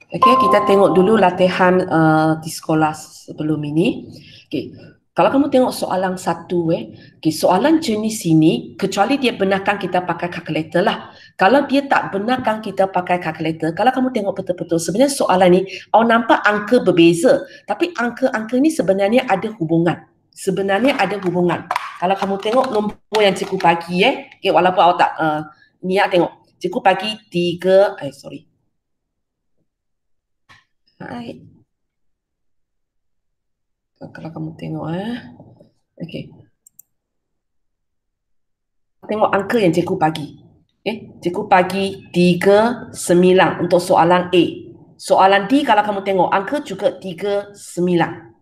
Okey, kita tengok dulu latihan di sekolah sebelum ini. Okey, kalau kamu tengok soalan satu, okey, soalan jenis ini, kecuali dia benarkan kita pakai kalkulator lah. Kalau dia tak benarkan kita pakai kalkulator, kalau kamu tengok betul-betul, sebenarnya soalan ni, awak nampak angka berbeza. Tapi angka-angka ni sebenarnya ada hubungan. Sebenarnya ada hubungan. Kalau kamu tengok nombor yang cikgu bagi, okay, walaupun awak tak niat tengok. Cikgu bagi 3, sorry. Hai. Kalau kamu tengok okey. Tengok angka yang cikgu bagi. Cikgu bagi 3, 9 untuk soalan A. Soalan D kalau kamu tengok angka juga 3, 9.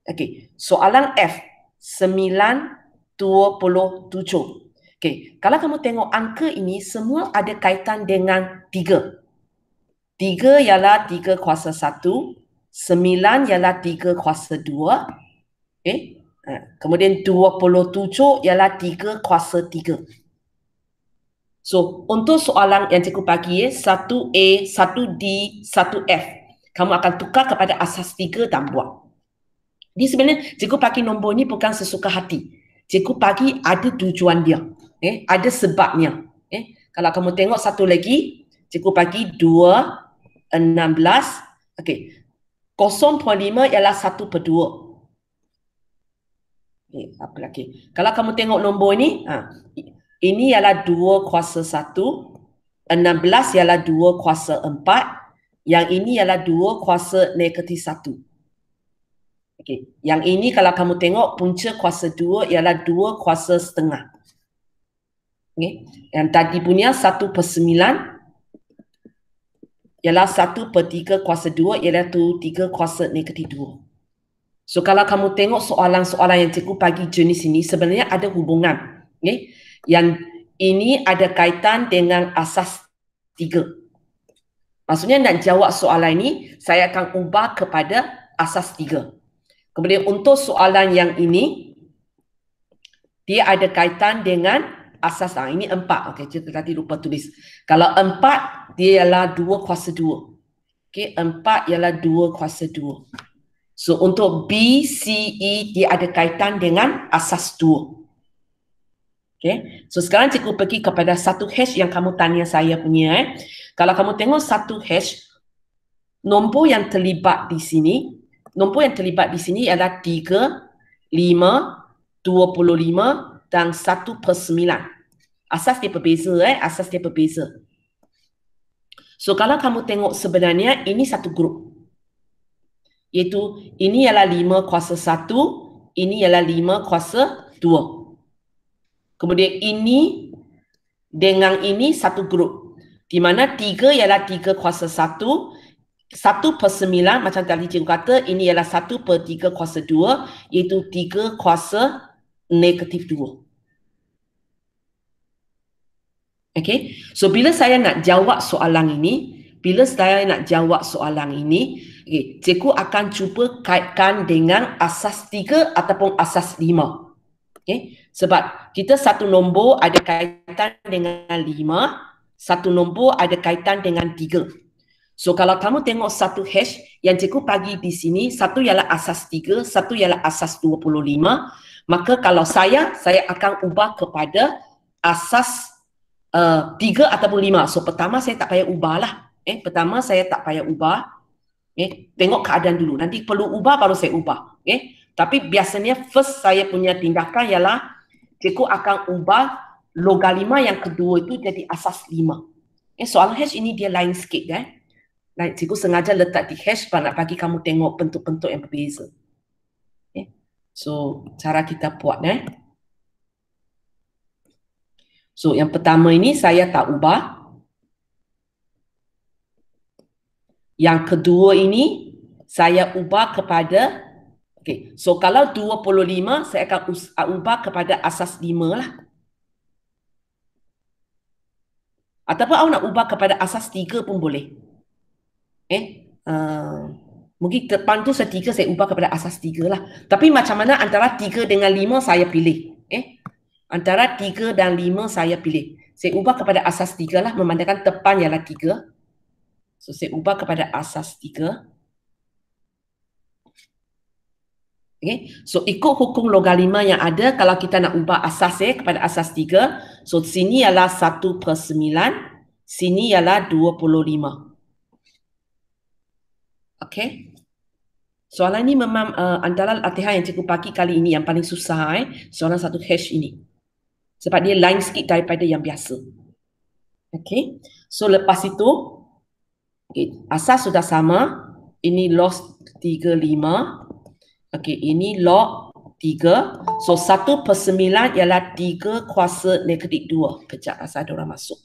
Okey, soalan F 9, 27. Okey, kalau kamu tengok angka ini semua ada kaitan dengan 3. 3 ialah 3 kuasa 1, 9 ialah 3 kuasa 2. Kemudian 27 ialah 3 kuasa 3. So, untuk soalan yang cikgu bagi 1A, 1D, 1F, kamu akan tukar kepada asas 3 dan buat. Di sebenarnya cikgu bagi nombor ni bukan sesuka hati. Cikgu bagi ada tujuan dia. Ada sebabnya. Kalau kamu tengok satu lagi, cikgu bagi 2, 16. Okey. 0.5 ialah 1/2. Apa lagi? Kalau kamu tengok nombor ni, ini ialah 2 kuasa 1, 16 ialah 2 kuasa 4, yang ini ialah 2 kuasa negatif 1. Okay. Yang ini kalau kamu tengok punca kuasa 2 ialah 2 kuasa setengah. Okay. Yang tadi punya 1/9 ialah 1/3 kuasa 2 ialah 3 kuasa negatif 2. So kalau kamu tengok soalan-soalan yang cikgu bagi jenis ini sebenarnya ada hubungan. Yang ini ada kaitan dengan asas 3. Maksudnya nak jawab soalan ini, saya akan ubah kepada asas 3. Kemudian untuk soalan yang ini, dia ada kaitan dengan asas, ini 4. Okay, kita tadi lupa tulis. Kalau 4, dia ialah 2 kuasa 2. Okay, 4 ialah 2 kuasa 2. So untuk B, C, E, dia ada kaitan dengan asas 2. Okay. So sekarang cikgu pergi kepada 1H yang kamu tanya saya punya. Kalau kamu tengok 1H, nombor yang terlibat di sini ialah 3, 5, 25 dan 1/9. Asas dia berbeza. Asas dia berbeza. So kalau kamu tengok sebenarnya ini satu grup. Iaitu ini ialah 5 kuasa 1, ini ialah 5 kuasa 2. Kemudian ini dengan ini satu grup. Di mana 3 ialah 3 kuasa 1, 1/9 macam tadi cikgu kata, ini ialah 1/3 kuasa 2, iaitu 3 kuasa negatif 2. Okay, so bila saya nak jawab soalan ini, okay, cikgu akan cuba kaitkan dengan asas 3 ataupun asas 5. Okay, sebab kita satu nombor ada kaitan dengan 5, satu nombor ada kaitan dengan 3. So kalau kamu tengok 1H yang cikgu bagi di sini, satu ialah asas 3, satu ialah asas 25. Maka kalau saya akan ubah kepada asas 3 ataupun 5. So pertama saya tak payah ubah lah. Tengok keadaan dulu. Nanti perlu ubah baru saya ubah. Tapi biasanya first saya punya tindakan ialah cikgu akan ubah logaritma yang kedua itu jadi asas 5. Soalan H ini dia lain sikit. Cikgu sengaja letak di H nak bagi kamu tengok bentuk-bentuk yang berbeza. So cara kita buat. So yang pertama ini saya tak ubah. Yang kedua ini saya ubah kepada, okay, so kalau 25 saya akan ubah kepada asas 5 lah. Ataupun awak nak ubah kepada asas 3 pun boleh. Mungkin depan tu setiga saya ubah kepada asas 3 lah. Tapi macam mana antara 3 dengan 5 saya pilih. Antara 3 dan 5 saya pilih. Saya ubah kepada asas 3 lah, memandangkan depan ialah 3. So, saya ubah kepada asas 3. Okay. So, ikut hukum logaritma yang ada, kalau kita nak ubah asas kepada asas 3, so sini ialah 1/9, sini ialah 25. Okay. Soalan ini memang antara latihan yang cikgu bagi kali ini yang paling susah, soalan 1H ini. Sebab dia lain sikit daripada yang biasa. Okay. So, lepas itu, okay, asas sudah sama. Ini log 35. Okay, ini log 3. So, 1/9 ialah 3 kuasa negatif 2. Kejap, asal ada orang masuk.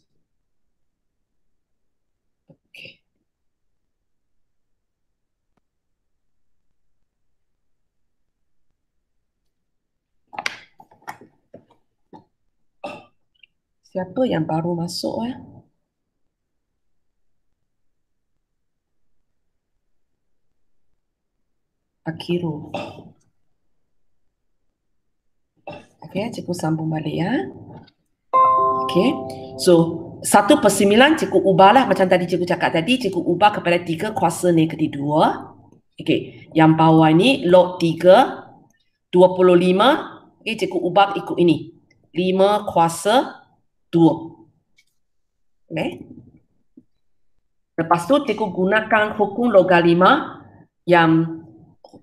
Okay. Siapa yang baru masuk? Akhiru. Okay, cikgu sambung balik ya. Okay, so 1/9 cikgu ubahlah macam tadi cikgu cakap tadi, cikgu ubah kepada 3 kuasa negatif 2. Okay, yang bawah ni log 3, 25. Okay, cikgu ubah ikut ini. 5 kuasa 2. Okay. Lepas tu cikgu gunakan hukum logaritma yang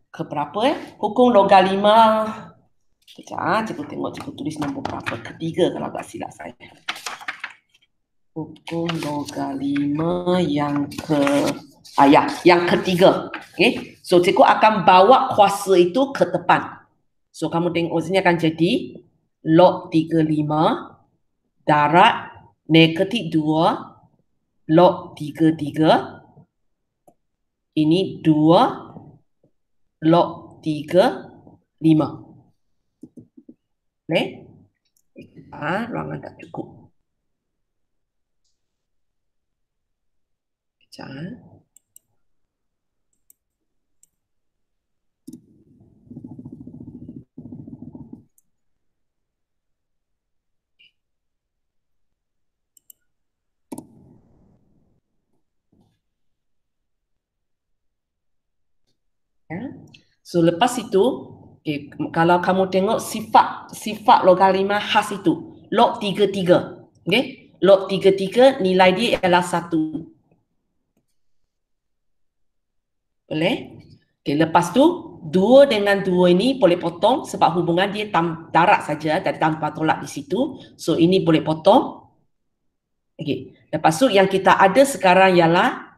keberapa Hukum logaritma. Sekejap, cikgu tengok cikgu tulis nombor berapa. Ketiga kalau tak silap saya. Hukum logaritma yang yang ketiga. Okay. So, cikgu akan bawa kuasa itu ke depan. So, kamu tengok sini akan jadi log 35 darat negatif 2 log 33. Ini 2 log 35. Okay. Ruangan tak cukup. Sekejap. So, lepas itu, okay, kalau kamu tengok sifat logaritma khas itu, log 33. Okay? Log 33 nilai dia ialah 1. Boleh? Okay, lepas tu, 2 dengan 2 ini boleh potong sebab hubungan dia darat saja, tanpa tolak di situ. So, ini boleh potong. Okay. Lepas tu, yang kita ada sekarang ialah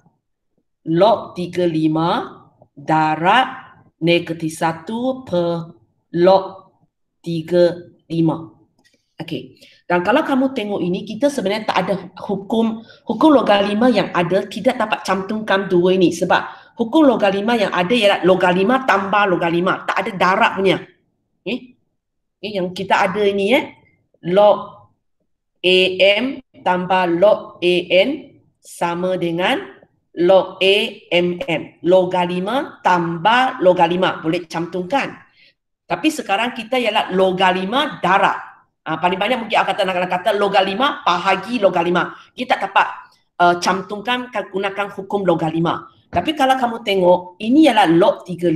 log 35 darat negatif 1 per log 35. Okey. Dan kalau kamu tengok ini, kita sebenarnya tak ada hukum logaritma yang ada tidak dapat cantumkan 2 ini. Sebab hukum logaritma yang ada ialah logaritma tambah logaritma. Tak ada darat punya. Yang kita ada ini log AM tambah log AN sama dengan log A MM. Logaritma tambah logaritma. Boleh cantumkan. Tapi sekarang kita ialah logaritma darat. Paling banyak mungkin akan kata logaritma bahagi logaritma. Kita tak dapat cantumkan gunakan hukum logaritma. Tapi kalau kamu tengok, ini ialah log 35.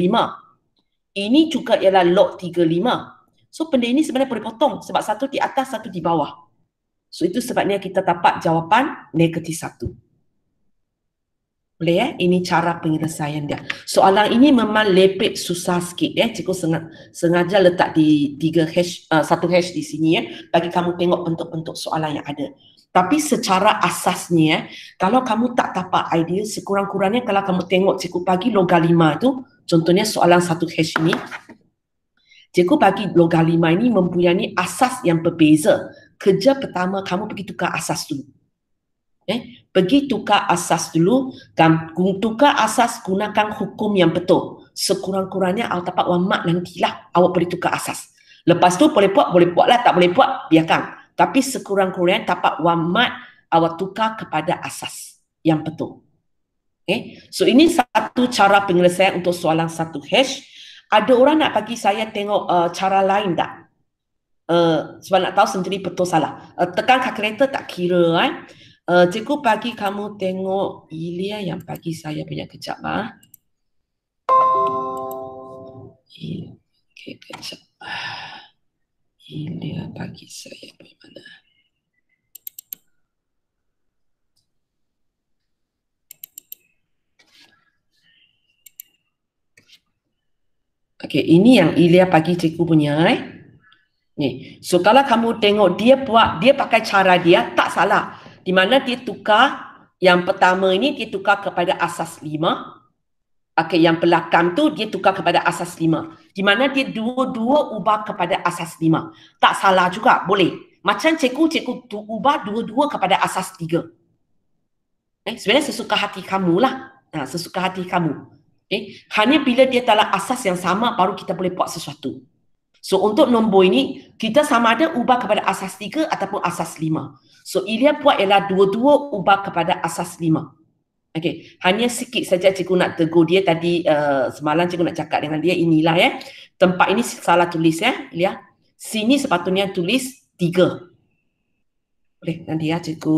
Ini juga ialah log 35. So, benda ini sebenarnya boleh potong. Sebab satu di atas, satu di bawah. So, itu sebabnya kita dapat jawapan negatif 1. Boleh Ini cara penyelesaian dia. Soalan ini memang lepek susah sikit Cikgu sengaja letak di 1H di sini bagi kamu tengok bentuk-bentuk soalan yang ada. Tapi secara asasnya kalau kamu tak dapat idea, sekurang-kurangnya kalau kamu tengok cikgu bagi logaritma tu, contohnya soalan 1H ini, cikgu bagi logaritma ini mempunyai asas yang berbeza. Kerja pertama kamu pergi tukar asas dulu. Pergi tukar asas dulu dan tukar asas gunakan hukum yang betul. Sekurang-kurangnya awak dapat 1 mark nantilah awak boleh tukar asas. Lepas tu boleh buatlah, tak boleh buat biarkan. Tapi sekurang-kurangnya dapat 1 mark awak tukar kepada asas yang betul. So ini satu cara penyelesaian untuk soalan 1H. Ada orang nak bagi saya tengok cara lain tak? Sebab nak tahu sendiri betul salah. Tekan kalkulator tak kira Cikgu bagi kamu tengok Ilya yang bagi saya punya kejap lah. Okay, kejap. Ilya bagi saya punya mana? Okay, ini yang Ilya bagi cikgu punya. Ni. So kalau kamu tengok dia pakai cara dia tak salah. Di mana dia tukar yang pertama ini dia tukar kepada asas 5. Okay, yang belakang tu dia tukar kepada asas 5. Di mana dia dua-dua ubah kepada asas 5. Tak salah juga, boleh. Macam cikgu ubah dua-dua kepada asas 3. Sebenarnya sesuka hati kamu lah. Sesuka hati kamu. Hanya bila dia dalam asas yang sama baru kita boleh buat sesuatu. So untuk nombor ini, kita sama ada ubah kepada asas 3 ataupun asas 5. So Ilya buat ialah dua-dua ubah kepada asas 5. Okay, hanya sikit saja cikgu nak tegur dia tadi semalam cikgu nak cakap dengan dia inilah ya. Tempat ini salah tulis ya, Ilya. Sini sepatutnya tulis 3. Boleh nanti ya cikgu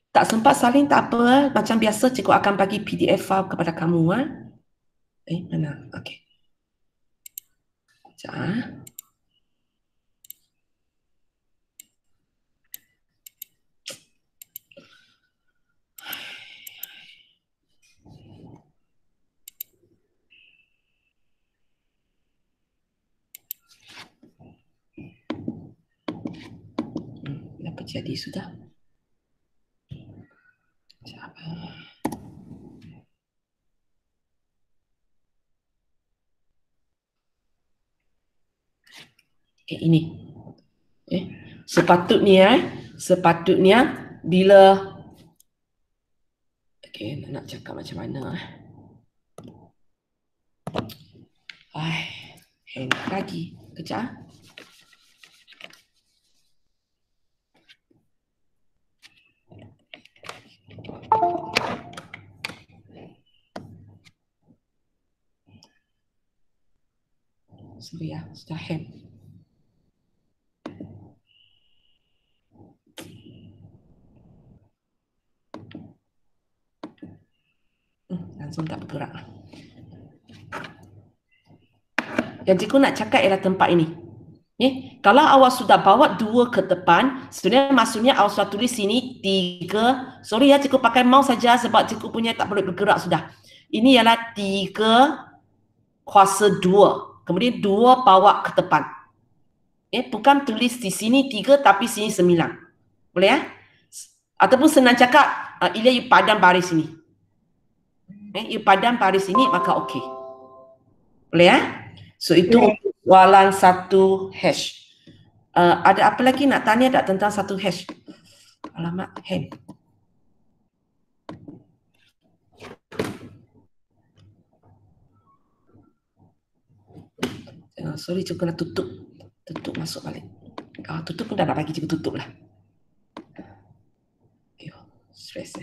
tak sempat salin tak apa. Macam biasa cikgu akan bagi PDF file kepada kamu. Mana? Okey. Sekejap. Apa jadi sudah? Ini. Sepatutnya bila nak cakap macam mana? Hang lagi. Kejap. Sorry ya, sudah hang. Langsung tak bergerak. Yang cikgu nak cakap ialah tempat ini. Kalau awak sudah bawa 2 ke depan, sebenarnya maksudnya awak sudah tulis sini 3. Sorry ya, cikgu pakai mouse saja sebab cikgu punya tak boleh bergerak sudah. Ini ialah 3 kuasa 2. Kemudian 2 bawa ke depan. Bukan tulis di sini 3 tapi sini 9. Boleh ya? Ataupun senang cakap, Ilya you padam baris ini. You padam baris ini maka okey. Boleh ya? So itu soalan 1 hash. Ada apa lagi nak tanya tak tentang 1 hash? Alamak, hang. Sorry, cikgu nak tutup. Tutup masuk balik. Tutup pun dah nak bagi cikgu tutup lah. Stress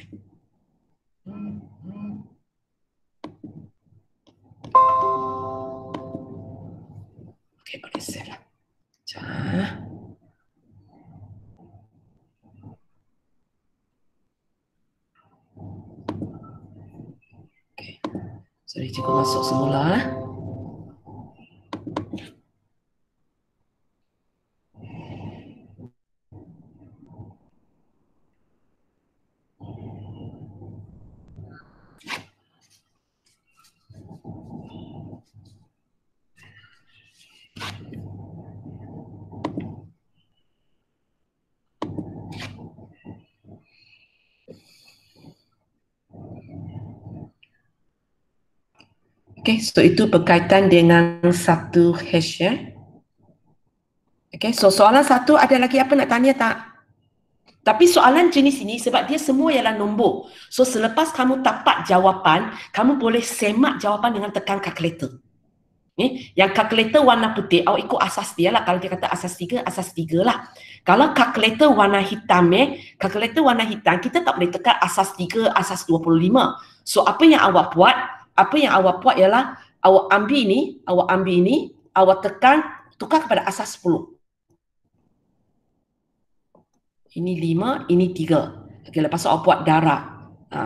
Okay, boleh save lah. Okay. Sorry, cikgu masuk semula. Okay, so itu berkaitan dengan 1 hash ya. Okay, so soalan 1 ada lagi apa nak tanya tak? Tapi soalan jenis ini sebab dia semua ialah nombor. So selepas kamu dapat jawapan, kamu boleh semak jawapan dengan tekan kalkulator. Yang kalkulator warna putih, awak ikut asas dia lah. Kalau dia kata asas 3 lah. Kalau kalkulator warna hitam, kalkulator warna hitam, kita tak boleh tekan asas 3, asas 25. So, apa yang awak buat? Apa yang awak buat ialah, awak ambil ini, awak tekan, tukar kepada asas 10. Ini 5, ini 3. Okay, lepas tu awak buat darab.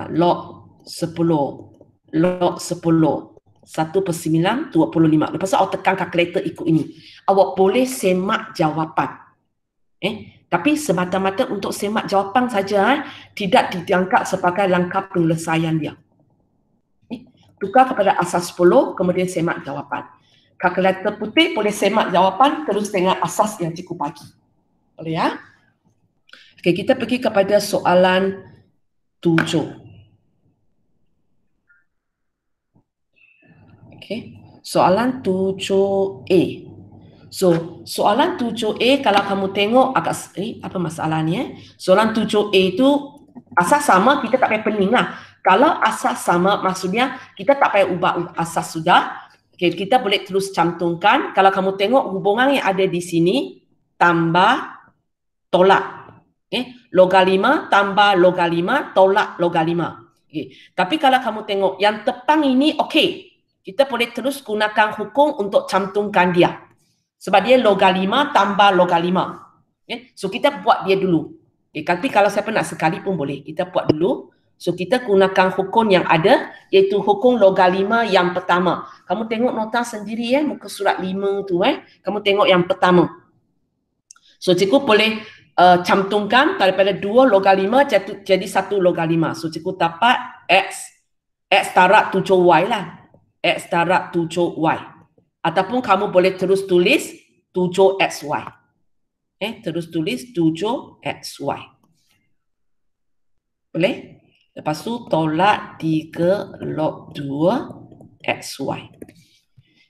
Log 10. Log 10. 1/9, 25. Lepas tu awak tekan kalkulator ikut ini. Awak boleh semak jawapan. Tapi semata-mata untuk semak jawapan saja, tidak dianggap sebagai langkah penyelesaian dia. Tukar kepada asas 10, kemudian semak jawapan. Kalkulator putih boleh semak jawapan terus dengan asas yang cikgu bagi. Boleh ya? Okey, kita pergi kepada soalan 7. Okey, soalan 7A. So, soalan 7A kalau kamu tengok agak apa masalahnya? Soalan 7A itu asas sama, kita tak payah pening lah. Kalau asas sama, maksudnya kita tak payah ubah asas sudah. Okay, kita boleh terus cantumkan. Kalau kamu tengok hubungan yang ada di sini, tambah, tolak. Logalima, tambah logalima, tolak logalima. Tapi kalau kamu tengok yang tepang ini, kita boleh terus gunakan hukum untuk cantumkan dia. Sebab dia logalima tambah logalima. So, kita buat dia dulu. Tapi kalau siapa nak sekali pun boleh. Kita buat dulu. So, kita gunakan hukum yang ada, iaitu hukum logalima yang pertama. Kamu tengok nota sendiri, muka surat 5 tu. Kamu tengok yang pertama. So, cikgu boleh cantumkan daripada 2 logalima jadi 1 logalima. So, cikgu dapat X darab 7Y lah. X darab 7Y. Ataupun kamu boleh terus tulis 7XY. Terus tulis 7XY. Boleh? Lepas tu tolak 3 log 2 XY.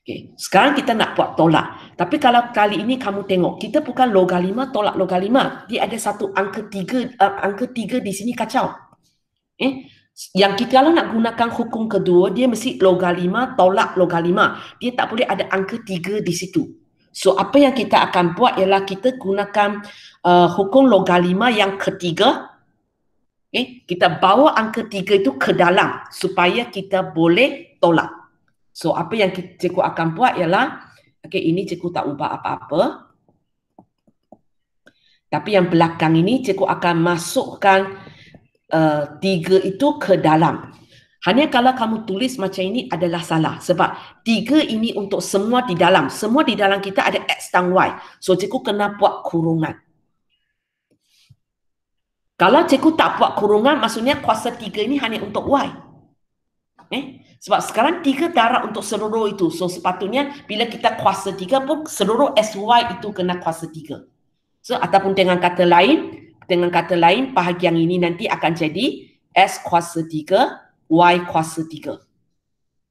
Okay. Sekarang kita nak buat tolak. Tapi kalau kali ini kamu tengok, kita bukan logalima tolak logalima. Dia ada satu angka 3, angka 3 di sini kacau. Yang kita kalau nak gunakan hukum kedua, dia mesti logalima tolak logalima. Dia tak boleh ada angka 3 di situ. So, apa yang kita akan buat ialah kita gunakan hukum logalima yang ketiga. Kita bawa angka 3 itu ke dalam supaya kita boleh tolak. So, apa yang cikgu akan buat ialah, ini cikgu tak ubah apa-apa. Tapi yang belakang ini cikgu akan masukkan 3 itu ke dalam. Hanya kalau kamu tulis macam ini adalah salah. Sebab 3 ini untuk semua di dalam. Semua di dalam kita ada X dan Y. So, cikgu kena buat kurungan. Kalau cikgu tak buat kurungan, maksudnya kuasa 3 ini hanya untuk Y. Sebab sekarang 3 darab untuk seluruh itu. So, sepatutnya bila kita kuasa 3 pun seluruh SY itu kena kuasa 3. So, ataupun dengan kata lain, bahagian ini nanti akan jadi S kuasa 3, Y kuasa 3.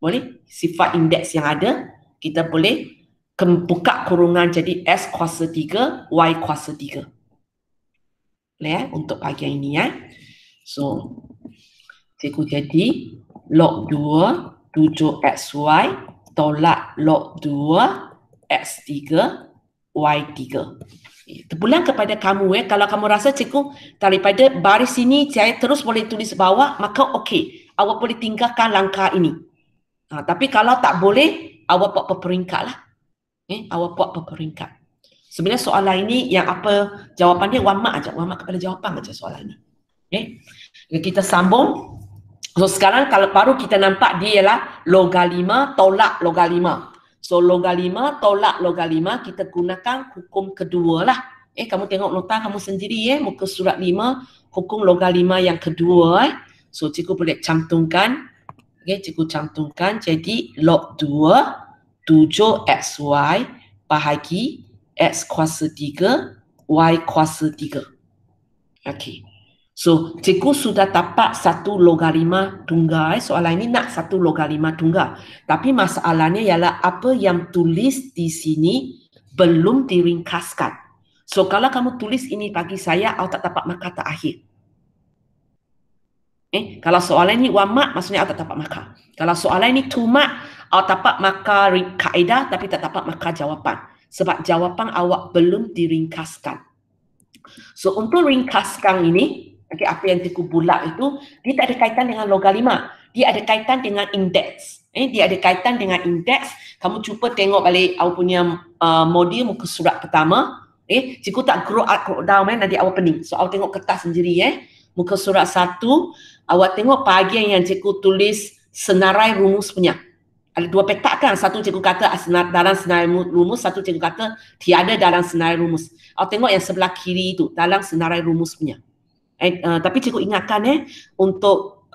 Boleh? Sifat indeks yang ada, kita boleh buka kurungan jadi S kuasa 3, Y kuasa 3. Boleh untuk bahagian ini So, cikgu jadi log 2 7XY tolak log 2 X3 Y3. Terpulang kepada kamu kalau kamu rasa cikgu daripada baris ini saya terus boleh tulis bawah, maka awak boleh tinggalkan langkah ini. Tapi kalau tak boleh, awak buat berperingkat lah. Awak buat berperingkat. Sebenarnya soalan ini yang apa jawapannya wamak aja, wamak kepada jawapan aja soalan ini. Kita sambung. So, sekarang kalau baru kita nampak dia ialah logalima tolak logalima. So, logalima tolak logalima, kita gunakan hukum kedua lah. Kamu tengok nota kamu sendiri muka surat 5, hukum logalima yang kedua. So, cikgu boleh cantumkan. Cikgu cantumkan jadi log 2 7XY bahagi X kuasa 3, Y kuasa 3. So, cikgu sudah dapat 1 logalima tunggal. Soalan ini nak 1 logalima tunggal. Tapi masalahnya ialah apa yang tulis di sini belum diringkaskan. So, kalau kamu tulis ini bagi saya, awak tak dapat markah terakhir. Kalau soalan ini 1 mark, maksudnya awak tak dapat markah. Kalau soalan ini 2 mark, Awak dapat markah kaedah tapi tak dapat markah jawapan. Sebab jawapan awak belum diringkaskan. So untuk ringkaskan ini, okay, apa yang cikgu bulat itu, dia tak ada kaitan dengan logalima. Dia ada kaitan dengan indeks. Dia ada kaitan dengan indeks. Kamu cuba tengok balik awak punya modul muka surat pertama. Cikgu tak scroll up, scroll down, nanti awak pening. So awak tengok kertas sendiri. Muka surat 1, awak tengok bahagian yang cikgu tulis senarai rumus punya. Ada 2 petak kan, satu cikgu kata dalam senarai rumus, satu cikgu kata tiada dalam senarai rumus. Awak tengok yang sebelah kiri itu, dalam senarai rumus punya. Tapi cikgu ingatkan untuk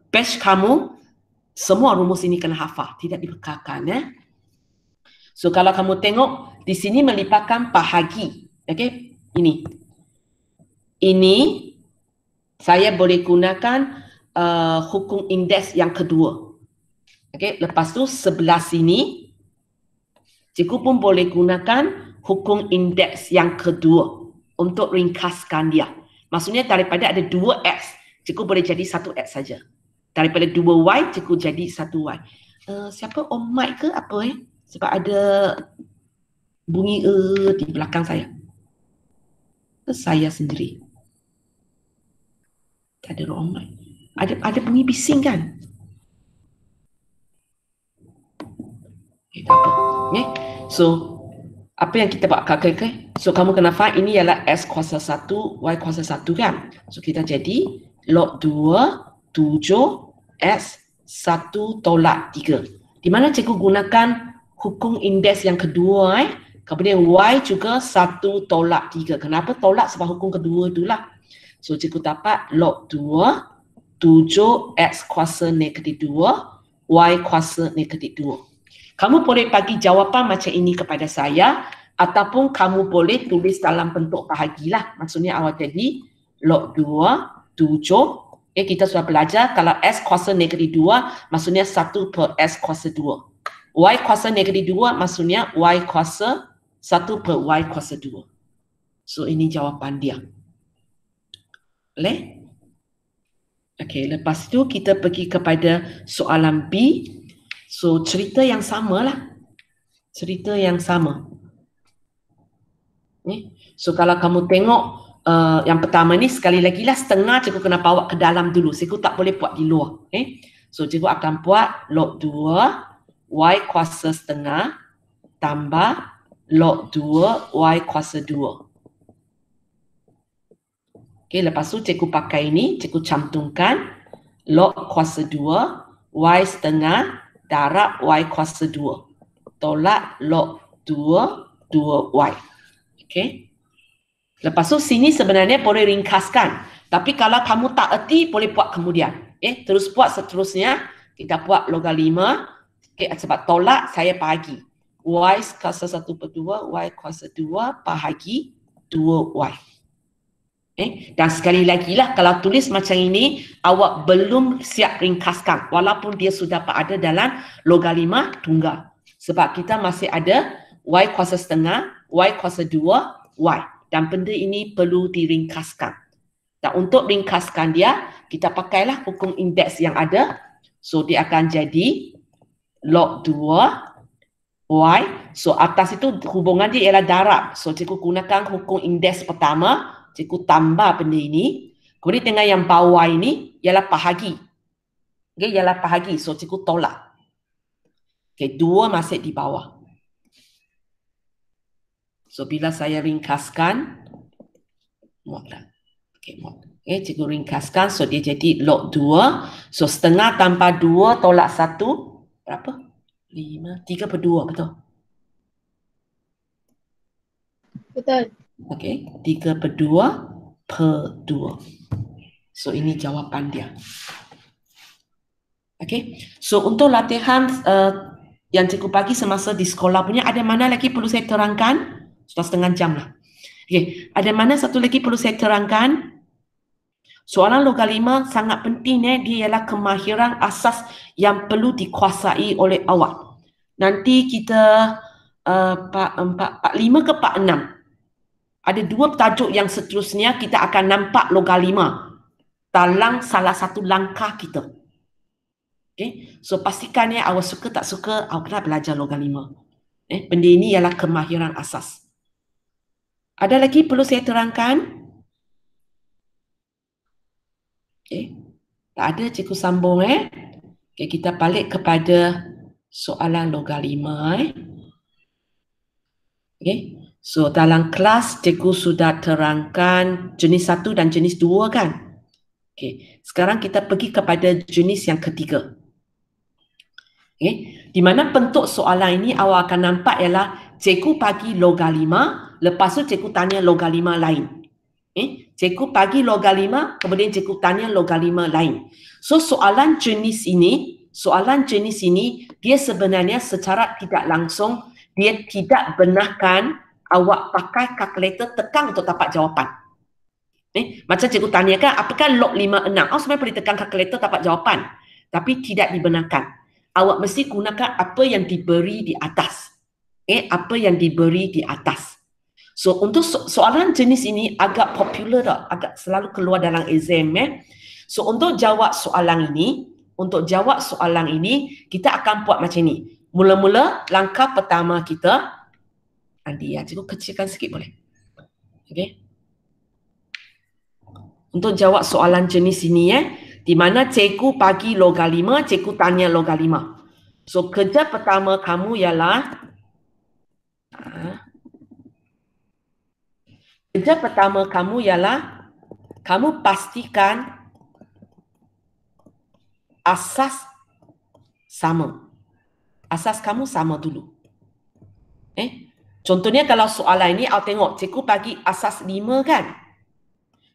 batch kamu, semua rumus ini kena hafal, tidak dibekalkan. So kalau kamu tengok, di sini melibatkan bahagi. Okay? Ini saya boleh gunakan hukum indeks yang kedua. Okay? Lepas tu sebelah sini, cikgu pun boleh gunakan hukum indeks yang kedua untuk ringkaskan dia. Maksudnya daripada ada 2X, cikgu boleh jadi 1X saja. Daripada 2Y, cikgu jadi 1Y. Siapa Om Mike ke apa Sebab ada bunyi di belakang saya. Saya sendiri. Tak ada Om Mike. Ada bunyi bising kan? Tak apa. So, apa yang kita buat? Okay. So, kamu kena faham ini ialah S kuasa 1, Y kuasa 1 kan? So, kita jadi log 2, 7, S 1 tolak 3. Di mana cikgu gunakan hukum indeks yang kedua. Kemudian Y juga 1 tolak 3. Kenapa tolak? Sebab hukum kedua itulah. So, cikgu dapat log 2, 7, X kuasa negatif 2, Y kuasa negatif 2. Kamu boleh bagi jawapan macam ini kepada saya ataupun kamu boleh tulis dalam bentuk bahagilah. Maksudnya awak jadi log 2, 7. Kita sudah belajar kalau S kuasa negatif 2 maksudnya 1 per S kuasa 2. Y kuasa negatif 2 maksudnya Y kuasa 1 per Y kuasa 2. So ini jawapan dia. Boleh? Okey, lepas itu kita pergi kepada soalan B. So, cerita yang sama lah. Cerita yang sama. So, kalau kamu tengok yang pertama ni, sekali lagi lah setengah cikgu kena bawa ke dalam dulu. Cikgu tak boleh buat di luar. So, cikgu akan buat log 2, Y kuasa setengah tambah log 2, Y kuasa 2. Lepas tu cikgu pakai ini, cikgu cantumkan log kuasa 2, Y setengah darab Y kuasa 2. Tolak log 2, 2Y. Okay. Lepas tu sini sebenarnya boleh ringkaskan. Tapi kalau kamu tak erti, boleh buat kemudian. Terus buat seterusnya. Kita buat logalima. Sebab tolak, saya bahagi. Y kuasa 1 per 2, Y kuasa 2 bahagi 2Y. Dan sekali lagi lah, kalau tulis macam ini, awak belum siap ringkaskan walaupun dia sudah ada dalam logalima tunggal. Sebab kita masih ada Y kuasa setengah, Y kuasa 2, Y. Dan benda ini perlu diringkaskan. Dan untuk ringkaskan dia, kita pakailah hukum indeks yang ada. So, dia akan jadi log 2, Y. So, atas itu hubungan dia ialah darab. So, cikgu gunakan hukum indeks pertama. Cikgu tambah benda ini. Kemudian dengan yang bawah ini ialah bahagi. Ialah bahagi. So, cikgu tolak. 2 masih di bawah. So, bila saya ringkaskan, muatlah. Cikgu ringkaskan. So, dia jadi log 2. So, setengah tambah 2 tolak 1. Berapa? 5. 3 per 2, betul? Betul. Okey, 3 per 2 per 2. So, ini jawapan dia. Okey, so untuk latihan yang cikgu bagi semasa di sekolah punya, ada mana lagi perlu saya terangkan? Sudah setengah jam lah. Okey, ada mana satu lagi perlu saya terangkan? Soalan logalima sangat penting dia ialah kemahiran asas yang perlu dikuasai oleh awak. Nanti kita part 5 ke part 6. Ada 2 tajuk yang seterusnya kita akan nampak logalima dalam salah satu langkah kita. Okay. So pastikan ya, awak suka tak suka, awak kena belajar logam 5. Benda ini ialah kemahiran asas. Ada lagi perlu saya terangkan? Okay. Tak ada, cikgu sambung. Okay, kita balik kepada soalan logam 5. Okay. So dalam kelas cikgu sudah terangkan jenis 1 dan jenis 2 kan? Okay. Sekarang kita pergi kepada jenis yang ketiga. Okay. Di mana bentuk soalan ini awak akan nampak ialah cikgu bagi logam 5, lepas tu cikgu tanya logam 5 lain. Cikgu bagi logam 5, kemudian cikgu tanya logam 5 lain. So soalan jenis ini dia sebenarnya secara tidak langsung dia tidak benarkan awak pakai kalkulator tekan untuk dapat jawapan. Macam cikgu tanyakan, apakah log 5, 6? Awak sebenarnya boleh tekan kalkulator dapat jawapan. Tapi tidak dibenarkan. Awak mesti gunakan apa yang diberi di atas. Apa yang diberi di atas. So untuk soalan jenis ini agak popular tak? Agak selalu keluar dalam exam. So untuk jawab soalan ini, kita akan buat macam ni. Mula-mula langkah pertama kita, Andi ya, cikgu kecilkan sikit boleh? Okay. Untuk jawab soalan jenis ini di mana cikgu bagi logam 5, cikgu tanya logam 5. So kerja pertama kamu ialah kamu pastikan asas sama. Asas kamu sama dulu. Contohnya kalau soalan ini awak tengok cikgu bagi asas 5 kan.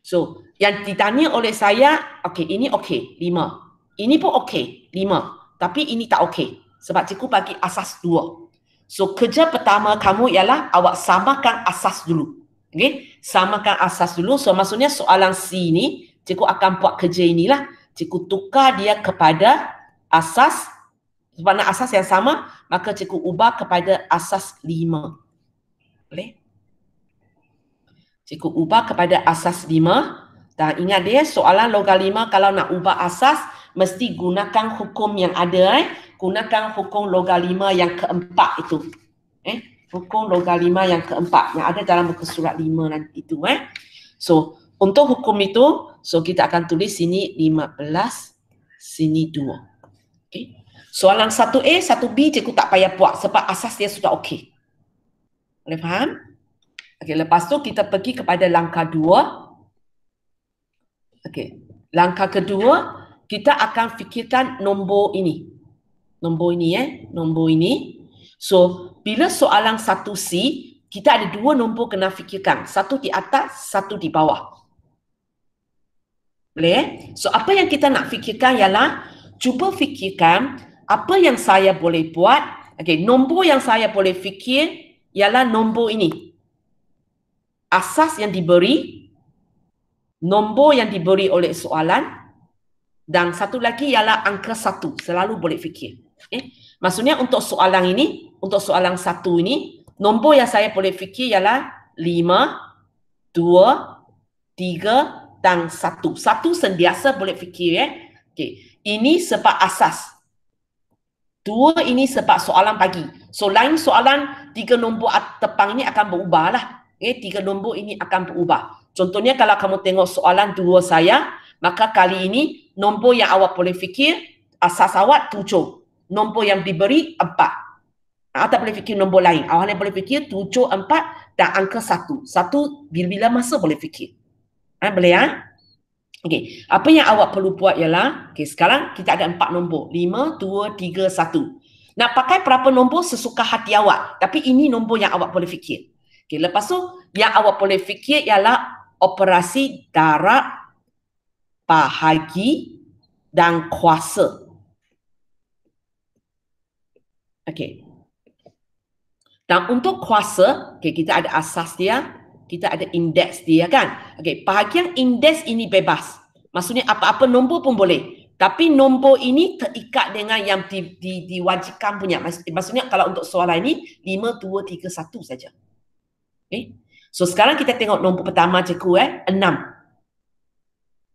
So yang ditanya oleh saya, okey ini okey 5. Ini pun okey 5. Tapi ini tak okey sebab cikgu bagi asas 2. So kerja pertama kamu ialah awak samakan asas dulu. Okay? Samakan asas dulu. So maksudnya soalan C ni cikgu akan buat kerja inilah. Cikgu tukar dia kepada asas, sebab nak asas yang sama, maka cikgu ubah kepada asas 5. Boleh? Cikgu ubah kepada asas 5. Dan ingat dia, soalan logam 5 kalau nak ubah asas, mesti gunakan hukum yang ada. Gunakan hukum logam 5 yang keempat itu. Hukum logam 5 yang keempat yang ada dalam muka surat 5 nanti itu. So, untuk hukum itu, so kita akan tulis sini 15, sini 2. Okay. Soalan 1A, 1B cikgu tak payah buat sebab asas dia sudah okey. Boleh faham? Okey, lepas tu kita pergi kepada langkah 2. Okey. Langkah kedua, kita akan fikirkan nombor ini. Nombor ini. So, bila soalan 1C, kita ada 2 nombor kena fikirkan. Satu di atas, satu di bawah. Boleh? So, apa yang kita nak fikirkan ialah cuba fikirkan apa yang saya boleh buat. Okey, nombor yang saya boleh fikir ialah nombor ini. Asas yang diberi, nombor yang diberi oleh soalan, dan satu lagi ialah angka 1. Selalu boleh fikir. Maksudnya untuk soalan ini, untuk soalan 1 ini, nombor yang saya boleh fikir ialah 5, 2, 3 dan 1. 1 sentiasa boleh fikir. Okay. Ini sebab asas. 2 ini sebab soalan pagi. So lain soalan 3 nombor depan ini akan berubah lah. 3 nombor ini akan berubah. Contohnya kalau kamu tengok soalan 2 saya, maka kali ini nombor yang awak boleh fikir, asas awak 7. Nombor yang diberi 4. Awak tak boleh fikir nombor lain. Awak hanya boleh fikir 7, 4 dan angka 1. 1 bila-bila masa boleh fikir. Boleh ya? Okey, apa yang awak perlu buat ialah, sekarang kita ada 4 nombor. 5, 2, 3, 1. Nak pakai berapa nombor sesuka hati awak. Tapi ini nombor yang awak boleh fikir. Okey, lepas tu yang awak boleh fikir ialah operasi darab, bahagi dan kuasa. Okey. Dan untuk kuasa, kita ada asas dia, kita ada indeks dia kan. Okey, bahagian indeks ini bebas. Maksudnya apa-apa nombor pun boleh. Tapi nombor ini terikat dengan yang diwajibkan punya. Maksudnya kalau untuk soalan ini 5, 2, 3, 1 saja. Okay. So sekarang kita tengok nombor pertama cikgu 6.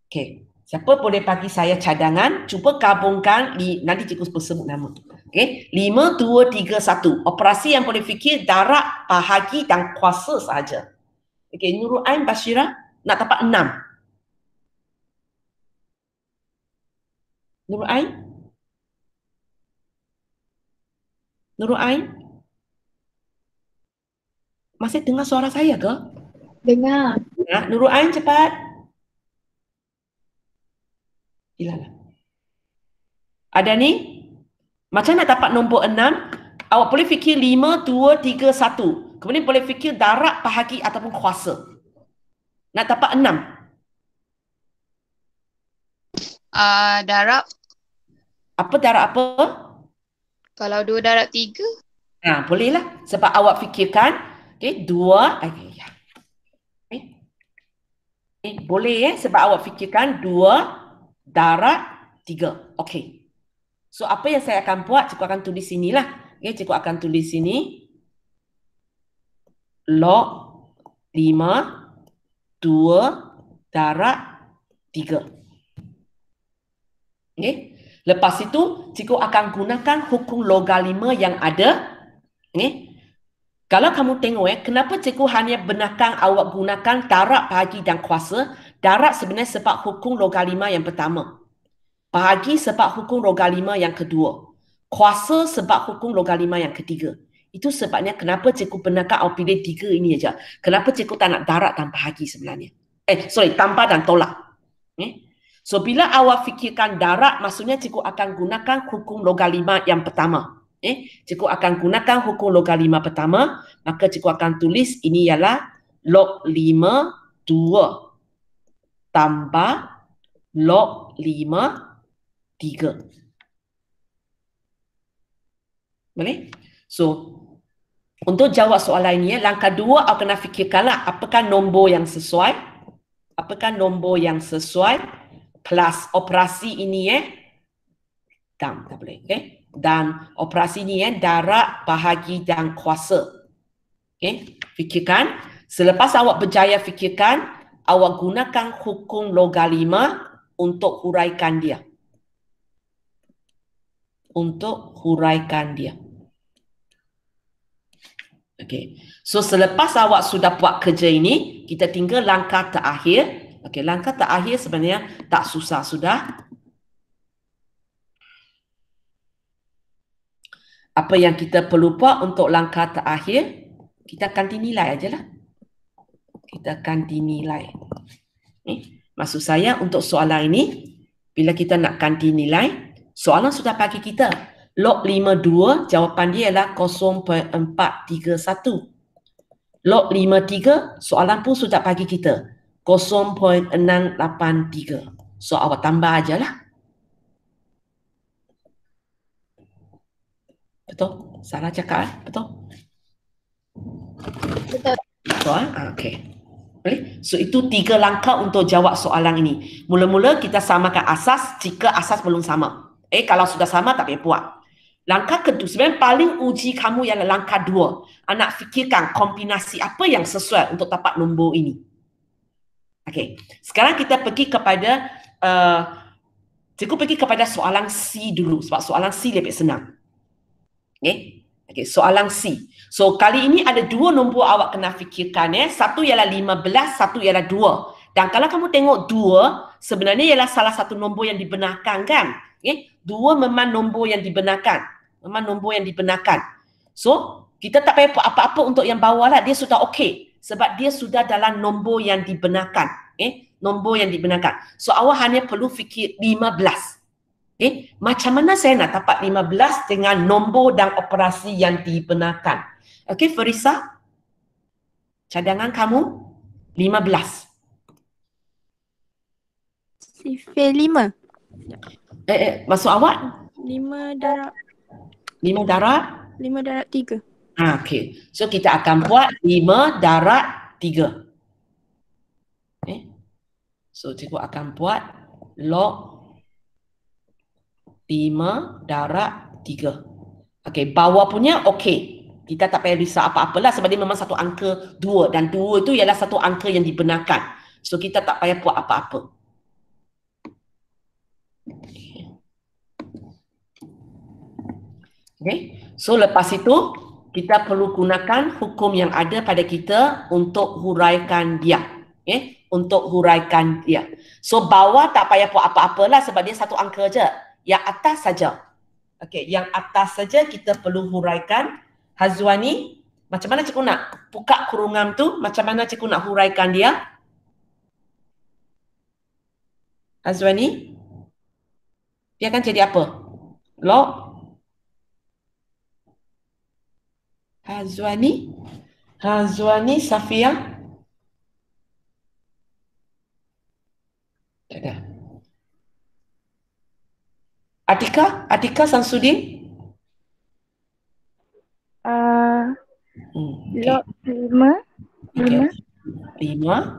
Okay. Siapa boleh bagi saya cadangan? Cuba gabungkan, nanti cikgu sebut nama. Okay. 5, 2, 3, 1. Operasi yang boleh fikir darab, bahagi dan kuasa sahaja. Okay. Nurul Ain, Bashira, nak dapat 6. Nurul Ain? Nurul Ain? Masih dengar suara saya ke? Dengar. Nurul Ain cepat. Hilang. Ada ni? Macam nak dapat nombor 6? Awak boleh fikir 5, 2, 3, 1. Kemudian boleh fikir darab, bahagi ataupun kuasa. Nak dapat 6. Darab. Apa darab apa? Kalau 2 darab 3. Bolehlah. Sebab awak fikirkan, okay, 2, okay, boleh sebab awak fikirkan 2 darab 3. Okey. So apa yang saya akan buat, cikgu akan tulis sinilah. Okay, cikgu akan tulis sini. Log 5, 2 darab 3. Okay. Lepas itu, cikgu akan gunakan hukum logaritma yang ada. Okay. Kalau kamu tengok kenapa cikgu hanya benarkan awak gunakan darab, bahagi dan kuasa? Darab sebenarnya sebab hukum logaritma yang pertama. Bahagi sebab hukum logaritma yang kedua. Kuasa sebab hukum logaritma yang ketiga. Itu sebabnya kenapa cikgu benarkan awak pilih 3 ini aja. Kenapa cikgu tak nak darab dan bahagi sebenarnya? Tambah dan tolak. So bila awak fikirkan darab, maksudnya cikgu akan gunakan hukum logaritma yang pertama. Cikgu akan gunakan hukum logaritma pertama, maka cikgu akan tulis ini ialah log 5 2 tambah log 5 3. Boleh? So untuk jawab soalan ini, langkah 2 awak kena fikirkanlah apakah nombor yang sesuai, apakah nombor yang sesuai plus operasi ini tak boleh, okay? Dan operasi ni darab, bahagi dan kuasa. Okay? Fikirkan. Selepas awak berjaya fikirkan, awak gunakan hukum logaritma untuk huraikan dia. Untuk huraikan dia. Okay. So selepas awak sudah buat kerja ini, kita tinggal langkah terakhir. Okay, langkah terakhir sebenarnya tak susah sudah. Apa yang kita perlu buat untuk langkah terakhir, kita ganti nilai aja lah. Kita ganti nilai. Maksud saya untuk soalan ini, bila kita nak ganti nilai, soalan sudah bagi kita. Log 52, jawapan dia ialah 0.431. Log 53, soalan pun sudah bagi kita. 0.683. So awak tambah aja lah. Betul? Salah cakap betul? Betul. Betul? Okey. Boleh? So itu 3 langkah untuk jawab soalan ini. Mula-mula kita samakan asas jika asas belum sama. Kalau sudah sama tak payah buat. Langkah kedua, sebenarnya paling uji kamu ialah langkah 2. Anak fikirkan kombinasi apa yang sesuai untuk dapat nombor ini. Okey. Sekarang kita pergi kepada cikgu pergi kepada soalan C dulu sebab soalan C lebih senang. Okay, soalan C. So kali ini ada 2 nombor awak kena fikirkan. Satu ialah 15, satu ialah 2. Dan kalau kamu tengok 2, sebenarnya ialah salah satu nombor yang dibenarkan kan? 2 memang nombor yang dibenarkan. Memang nombor yang dibenarkan. So, kita tak payah buat apa-apa untuk yang bawah lah. Dia sudah okey. Sebab dia sudah dalam nombor yang dibenarkan. Nombor yang dibenarkan. So, awak hanya perlu fikir 15. Macam mana saya nak dapat 15 dengan nombor dan operasi yang dibenarkan? Okey, Farisa? Cadangan kamu 15. Sifir 5. Maksud awak? 5 darab 5 darab? 5 darab 3. Okey. So kita akan buat 5 darab 3. So cikgu akan buat log 5 darab 3. Okey, bawah punya okey. Kita tak payah risau apa-apalah sebab dia memang satu angka 2 dan 2 itu ialah satu angka yang dibenarkan. So kita tak payah buat apa-apa. Okay. So lepas itu kita perlu gunakan hukum yang ada pada kita untuk huraikan dia. Okay. Untuk huraikan dia. So bawah tak payah buat apa-apalah sebab dia satu angka je. Yang atas saja. Okay. Yang atas saja kita perlu huraikan. Hazwani, macam mana cikgu nak buka kurungan tu? Macam mana cikgu nak huraikan dia? Hazwani? Dia akan jadi apa? Log? Hazwani? Hazwani Safia? Tak ada. Atika? Atika Samsudin? Okay. Log 5 Okay. 5.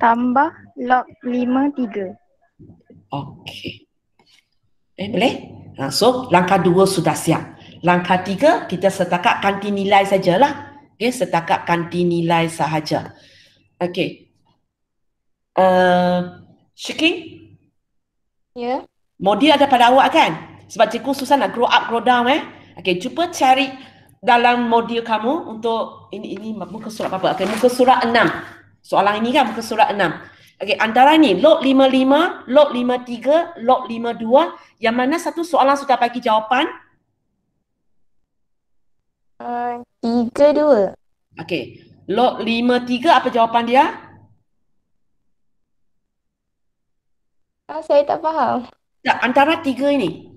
tambah log 5 3. Okey. Boleh? So, langkah 2 sudah siap. Langkah 3, kita setakat kanti nilai sajalah. Okay, setakat kanti nilai sahaja. Okey. Syiki, Ya. modul ada pada awak kan? Sebab cikgu susah nak grow up, grow down Okey, cuba cari dalam modul kamu untuk ini muka surat apa? Okey, muka surat 6. Soalan ini kan muka surat 6. Okey, antara ni log 55, log 53, log 52, yang mana satu soalan sudah bagi jawapan? 3 2. Okey, log 53 apa jawapan dia? Saya tak faham. Tak, antara 3 ini.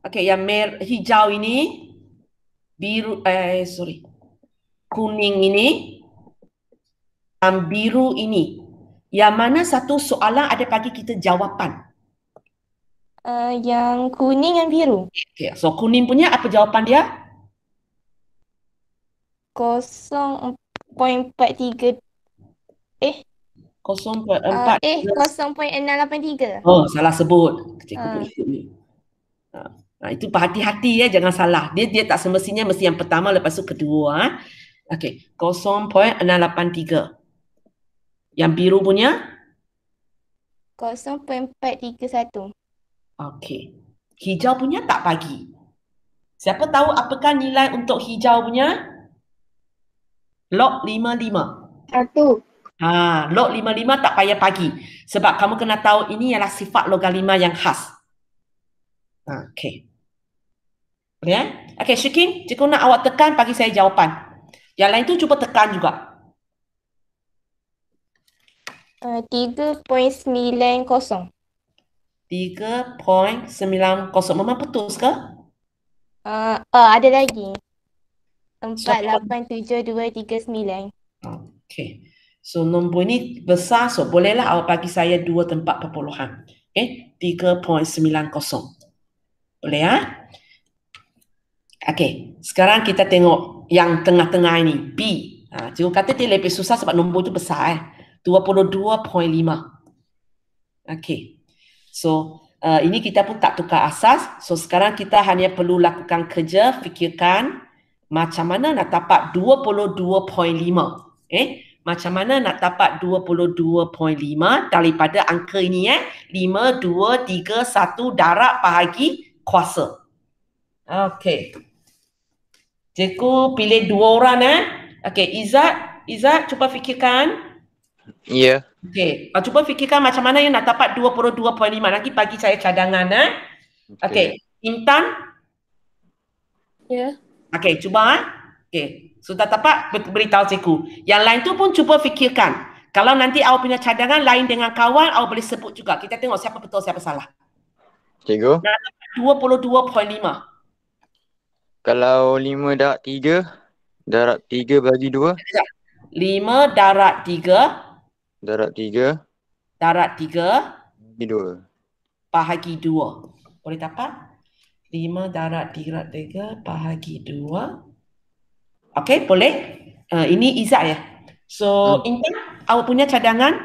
Okey, yang hijau ini, biru kuning ini, biru ini. Yang mana satu soalan ada bagi kita jawapan? Yang kuning dan biru. Okay, so kuning punya apa jawapan dia? 0.43. 0.4. 0.683. Oh, salah sebut. Cikgu pun Ah. ikut ni. Itu berhati-hati jangan salah. Dia tak semestinya mesti yang pertama lepas tu kedua. Okey, 0.683. Yang biru punya? 0.431. Okey. Hijau punya tak bagi. Siapa tahu apakah nilai untuk hijau punya? Log 55. 1. Log 55 tak payah bagi. Sebab kamu kena tahu ini ialah sifat logaritma yang khas. Okey. Boleh Okey, Syikin, cikgu nak awak tekan bagi saya jawapan. Yang lain tu cuba tekan juga. 3.90. 3.90. Memang putus ke? Ada lagi. 487.239. Okey. So nombor ni besar, so bolehlah awak bagi saya 2 tempat perpuluhan. Okey, 3.90. Boleh Okey, sekarang kita tengok yang tengah-tengah ini, B. Cikgu kata dia lebih susah sebab nombor tu besar 22.5. Okey. So, ini kita pun tak tukar asas. So, sekarang kita hanya perlu lakukan kerja, fikirkan macam mana nak dapat 22.5. Macam mana nak dapat 22.5 daripada angka ini 5, 2, 3, 1 darab bahagi kuasa. Okey. Cikgu pilih 2 orang Okey, Izzat cuba fikirkan. Ya. Okey, cuba fikirkan macam mana yang nak dapat 22.5. Nanti bagi saya cadangan Okey, Intan? Ya. Okey, cuba Okey, sudah dapat beritahu cikgu. Yang lain tu pun cuba fikirkan. Kalau nanti awak punya cadangan lain dengan kawan, awak boleh sebut juga. Kita tengok siapa betul, siapa salah. Cikgu, 22.5. kalau 5 darab 3, darab 3 bagi 2, 5 darab 3 darab 3 darab 3 bagi 2. bahagi 2. Boleh dapat? 5 darab 3 bahagi 2. Okey, boleh? Ini Izzat ya. So, Intan, awak punya cadangan?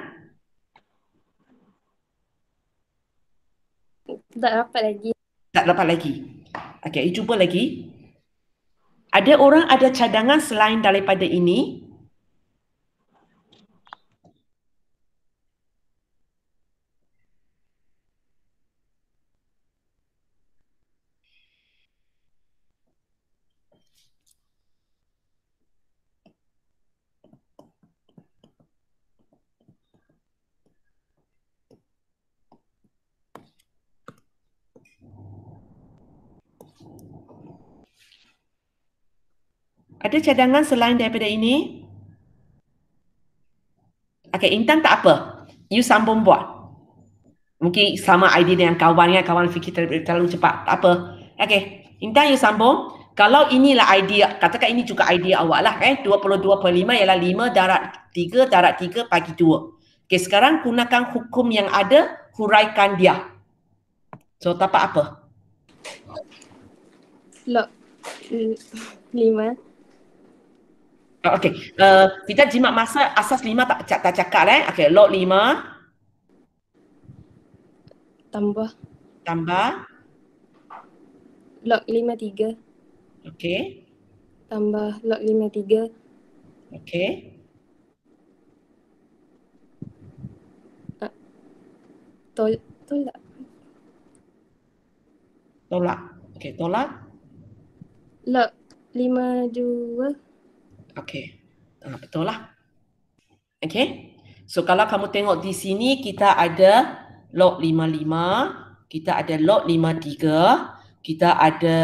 Tak dapat lagi. Tak dapat lagi. Okey, cuba lagi. Ada orang ada cadangan selain daripada ini? Ada cadangan selain daripada ini? Okey, Intan tak apa. You sambung buat. Mungkin sama idea dengan kawan ya, kawan fikir terlalu cepat. Tak apa. Okey, Intan you sambung. Kalau inilah idea, katakan ini juga idea awak lah 22/5 ialah 5 darab 3 bagi 2. Okey, sekarang gunakan hukum yang ada, huraikan dia. So, tak apa. Log 5. Okey, kita jimat masa asas 5 tak cakap Okey, log 5 Tambah tambah, log 53. okey, Tambah log 53. okey. Tolak. Tolak. Okey, tolak. Log 52. Okey. Betul lah. Okey. So kalau kamu tengok di sini kita ada log 55, kita ada log 53, kita ada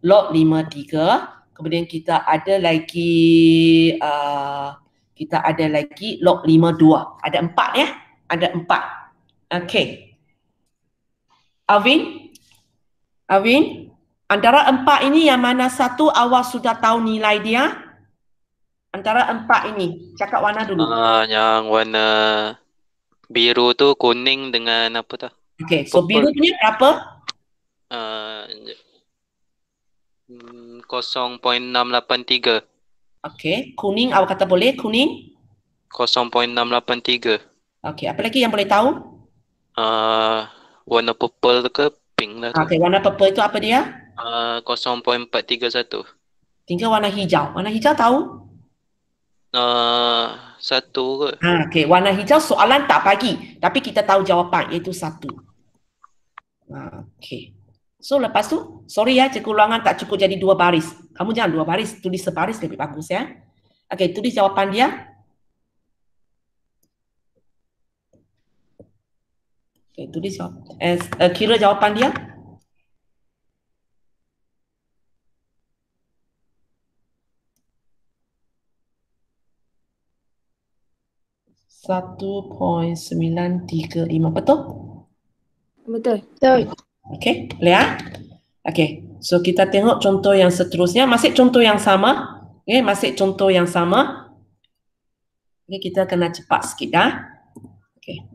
log 53, kemudian kita ada lagi log 52. Ada 4 ya? Ada 4. Okey. Alvin, antara 4 ini yang mana satu awak sudah tahu nilai dia? Antara 4 ini, cakap warna dulu. Yang warna biru tu kuning dengan apa tu? Okey, so biru punya berapa? 0.683. Okey, kuning awak kata boleh, kuning? 0.683. Okey, apa lagi yang boleh tahu? Warna purple tu ke pink lah tu. Okey, warna purple itu apa dia? 0.431. Tinggal warna hijau. Warna hijau tahu? Satu ke? Okey, warna hijau soalan tak bagi, tapi kita tahu jawapan iaitu 1. Okey. So lepas tu, sorry ya, cikgu ulangan tak cukup jadi 2 baris. Kamu jangan 2 baris, tulis sebaris lebih bagus ya. Okey, tulis jawapan dia. Okey, tulis kira jawapan dia. .935 betul? Betul. Okey, lihat. Okey, so kita tengok contoh yang seterusnya. Masih contoh yang sama. Okey, masih contoh yang sama. Okey, kita kena cepat sikit ya. Okey.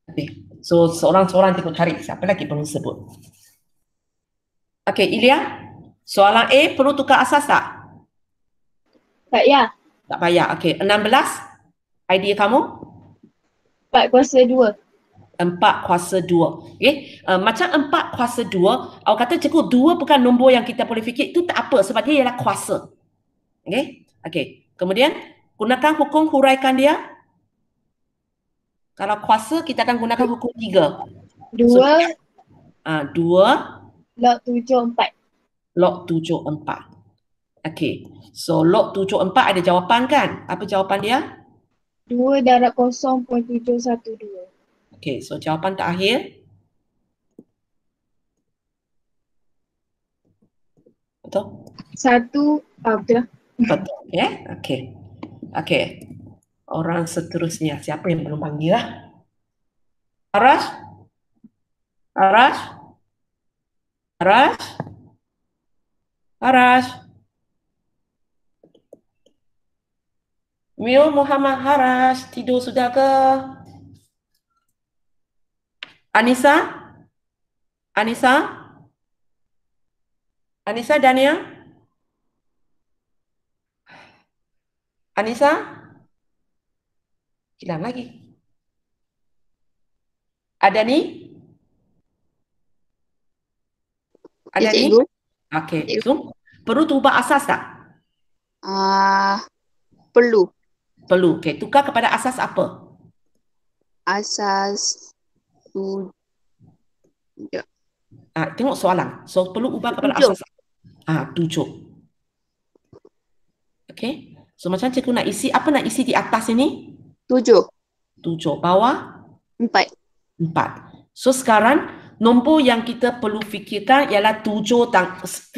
Okey, so seorang-seorang tengok cari siapa lagi perlu sebut. Okey, Ilya. Soalan A perlu tukar asas tak? Tak ya. Tak payah. Okey, 16. Idea kamu? 4/2. 4/2. Okey, macam 4/2, awak kata cikgu 2 bukan nombor yang kita boleh fikir, itu tak apa sebab dia ialah kuasa. Okey? Okey. Kemudian gunakan hukum huraikan dia. Kalau kuasa kita akan gunakan hukum 3. 2 2 log 74. log 74. Okey. So log 74 ada jawapan kan? Apa jawapan dia? 2 darab 0.712. Okey, so jawapan terakhir. Betul? 1 betul lah. Betul, ya? Okey. Okey. Orang seterusnya, siapa yang belum panggil lah? Arash? Arash? Arash? Arash? Mio Muhammad Harash, tidur sudah ke? Anissa? Anissa? Anissa Dania? Anissa? Hilang lagi. Ada ni? Ada ni? Cikgu. Okey. So, perlu ubah asas tak? Perlu. Perlu. Okey, tukar kepada asas apa? Asas Tengok soalan. So, perlu ubah kepada 7. asas 7. Okey. So, macam cikgu nak isi, apa nak isi di atas ini? 7. 7. Bawah? 4. 4. So, sekarang nombor yang kita perlu fikirkan ialah 7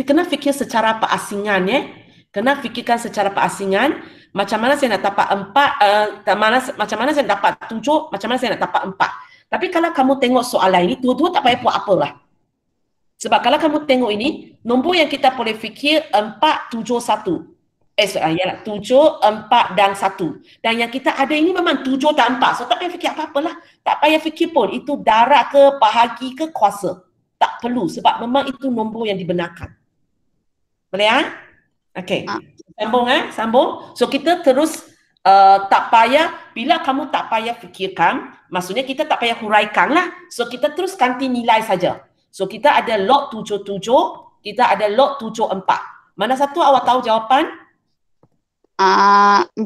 kena fikir secara perasingan ya. Kena fikirkan secara perasingan. Macam mana saya nak dapat 4, macam mana saya nak dapat 7, macam mana saya nak dapat 4. Tapi kalau kamu tengok soalan ini, dua-dua tak payah buat apa lah. Sebab kalau kamu tengok ini, nombor yang kita boleh fikir 4, 7, 1. Ialah 7, 4 dan 1. Dan yang kita ada ini memang 7 dan 4. So tak payah fikir apa-apalah. Tak payah fikir pun itu darab ke, bahagi ke, kuasa. Tak perlu sebab memang itu nombor yang dibenarkan. Boleh ya? Okey. Sambung sambung. So kita terus tak payah, bila kamu tak payah fikirkan, maksudnya kita tak payah huraikan lah. So kita terus ganti nilai saja. So kita ada log 77, kita ada log 74. Mana satu awak tahu jawapan? 4.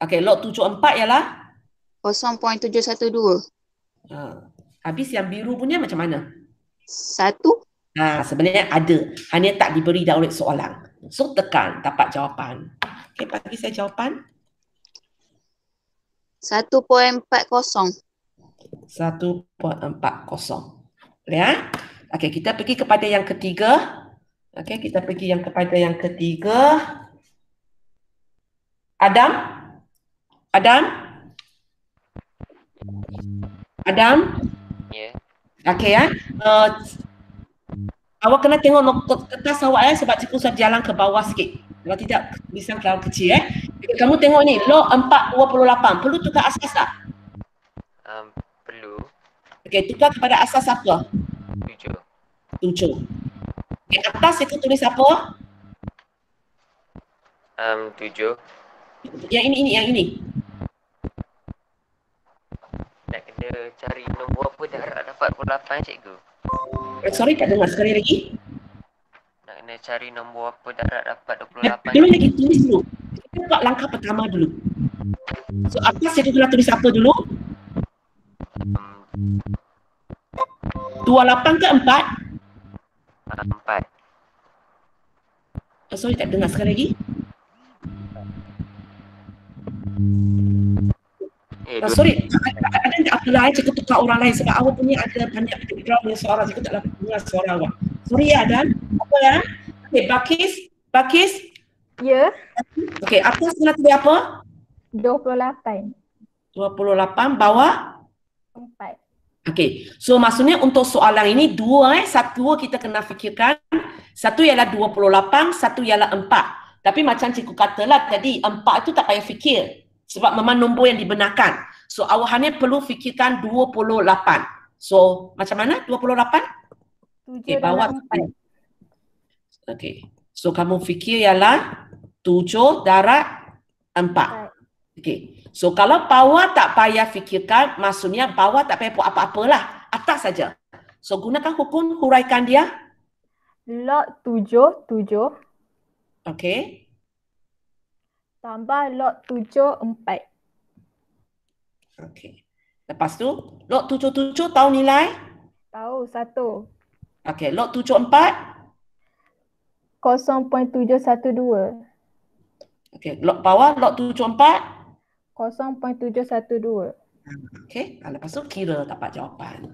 Okey, log 74 ialah 0.712. Habis yang biru punya macam mana? 1. Sebenarnya ada, hanya tak diberi dalam soalan. So tekan dapat jawapan. Okey, bagi saya jawapan 1.40. 1.40. Ya. Okey, kita pergi kepada yang ketiga. Okey, kita pergi kepada yang ketiga. Adam? Ya. Okey ya. Awak kena tengok kertas awak sebab cikgu sudah jalan ke bawah sikit. Kalau tidak, tulisan terlalu kecil Kamu tengok ni, log 4/28. Perlu tukar asas tak? Perlu. Okey, tukar kepada asas apa? 7. 7. Okey, atas itu tulis apa? 7. Yang ini. Nak kena cari nombor apa darab dapat 28 cikgu? Sorry, tak dengar sekali lagi. Nak kena cari nombor apa darab dapat 28. Dulu lagi tulis dulu. Kita buat langkah pertama dulu. So atas itu kena tulis apa dulu? 28 ke 4? 4. Sorry, tak dengar sekali lagi. Sorry, ada tak apalah cikgu tukar orang lain sebab awak punya ada banyak background yang suara, cikgu tak dapat dengar suara awak. Sorry ya, Dan. Apa ya? Okey, Bakis. Ya, Okey, atas kena tulis apa? 28. 28, bawah? 4. Okey, so maksudnya untuk soalan ini dua kita kena fikirkan. Satu ialah 28, satu ialah 4. Tapi macam cikgu katalah tadi, 4 itu tak payah fikir. Sebab memang nombor yang dibenarkan. So awak hanya perlu fikirkan 28. So macam mana 28? 7 dalam 4. Okey. So kamu fikir ialah 7 darab 4. Okey. So kalau bawah tak payah fikirkan, maksudnya bawah tak payah buat apa-apalah. Atas saja. So gunakan hukum huraikan dia. Log 7. Okey. Tambah log 7, 4. Okey. Lepas tu, log 77 tahu nilai? Tahu, 1. Okey, log 74? 0.712. Okey, log bawah, log 74? 0.712. Okey, lepas tu kira dapat jawapan.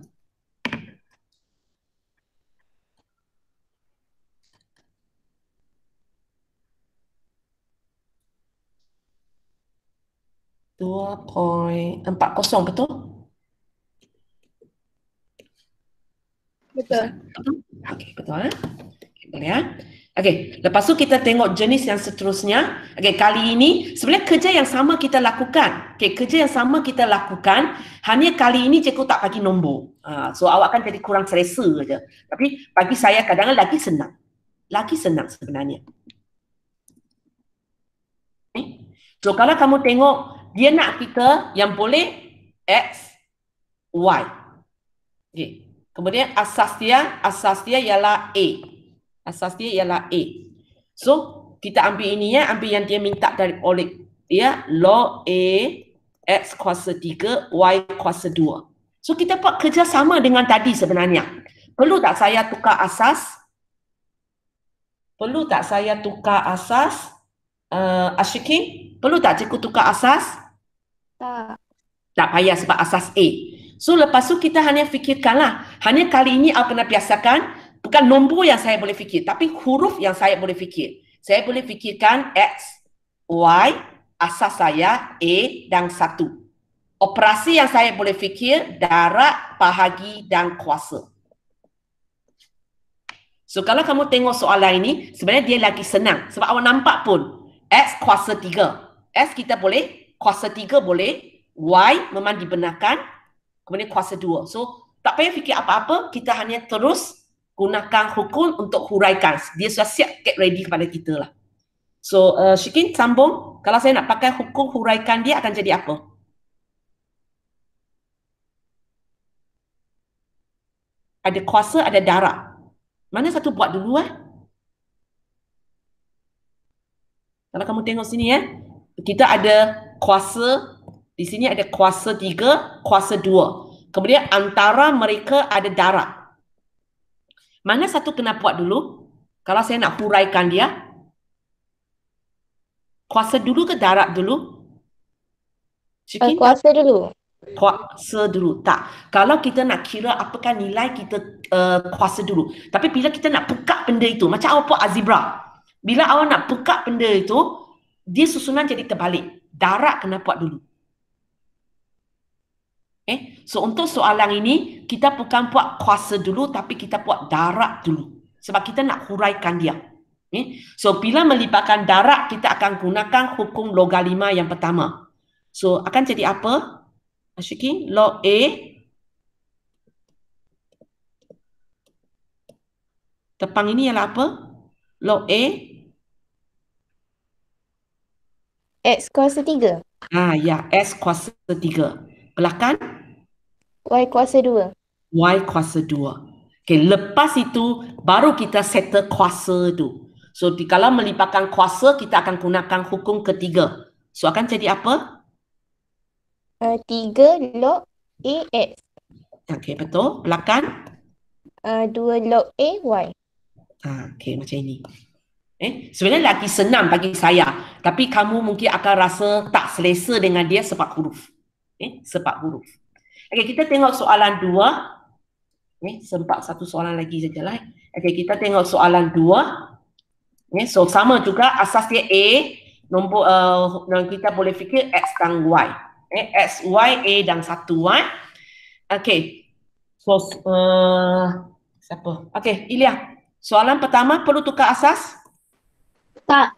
.40 betul? Betul. Okey, betul Okay, boleh Okey, lepas tu kita tengok jenis yang seterusnya. Okey, kali ini sebenarnya kerja yang sama kita lakukan. Okey, kerja yang sama kita lakukan, hanya kali ini cikgu tak bagi nombor. So awak kan jadi kurang selesa saja. Tapi bagi saya kadang-kadang lagi senang. Lagi senang sebenarnya. So kalau kamu tengok dia nak kita yang boleh X, Y. Okay. Kemudian asas dia ialah A. Asas dia ialah A. So, kita ambil ini ambil yang dia minta oleh dia, log A, X kuasa 3, Y kuasa 2. So, kita buat kerja sama dengan tadi sebenarnya. Perlu tak saya tukar asas? Ashikin? Perlu tak cikgu tukar asas? Tak. Tak payah sebab asas A. So lepas tu kita hanya fikirkanlah. Hanya kali ini awak kena biasakan bukan nombor yang saya boleh fikir, tapi huruf yang saya boleh fikir. Saya boleh fikirkan X, Y, asas saya A dan 1. Operasi yang saya boleh fikir darab, bahagi dan kuasa. So kalau kamu tengok soalan ini, sebenarnya dia lagi senang. Sebab awak nampak pun, X kuasa 3. X kita boleh, kuasa 3 boleh, Y memang dibenarkan, kemudian kuasa 2. So tak payah fikir apa-apa, kita hanya terus gunakan hukum untuk huraikan. Dia sudah siap get ready kepada kita lah. So Syikin sambung, kalau saya nak pakai hukum huraikan dia akan jadi apa? Ada kuasa, ada darab. Mana satu buat dulu Kalau kamu tengok sini kita ada kuasa, di sini ada kuasa 3, kuasa 2. Kemudian antara mereka ada darab. Mana satu kena buat dulu? Kalau saya nak huraikan dia, kuasa dulu ke darab dulu? Syikin? Kuasa dulu. Kuasa dulu. Tak. Kalau kita nak kira apakah nilai kita kuasa dulu. Tapi bila kita nak buka benda itu, macam awak buat algebra. Bila awak nak buka benda itu, dia susunan jadi terbalik. Darab kena buat dulu. So untuk soalan ini, kita bukan buat kuasa dulu, tapi kita buat darab dulu. Sebab kita nak huraikan dia. So bila melibatkan darab, kita akan gunakan hukum logaritma yang pertama. So akan jadi apa? Syikin, log A tepang ini ialah apa? Log A X kuasa 3. ya, X kuasa 3. Belakang Y kuasa 2. Y kuasa 2. Okay, lepas itu baru kita settle kuasa tu. So kalau melibatkan kuasa, kita akan gunakan hukum ketiga. So akan jadi apa? 3 log A X. Okay, betul. Belakang 2 log A Y. okay, macam ini. Sebenarnya lagi senang bagi saya. Tapi kamu mungkin akan rasa tak selesa dengan dia sebab huruf. Sebab huruf. Okay, kita tengok soalan 2. Sempat satu soalan lagi sajalah. Okay, kita tengok soalan 2. So sama juga asas dia A. Nombor kita boleh fikir X dan Y. X, Y, A dan 1 Okay. So siapa? Okay, Ilya. Soalan pertama perlu tukar asas? Tak.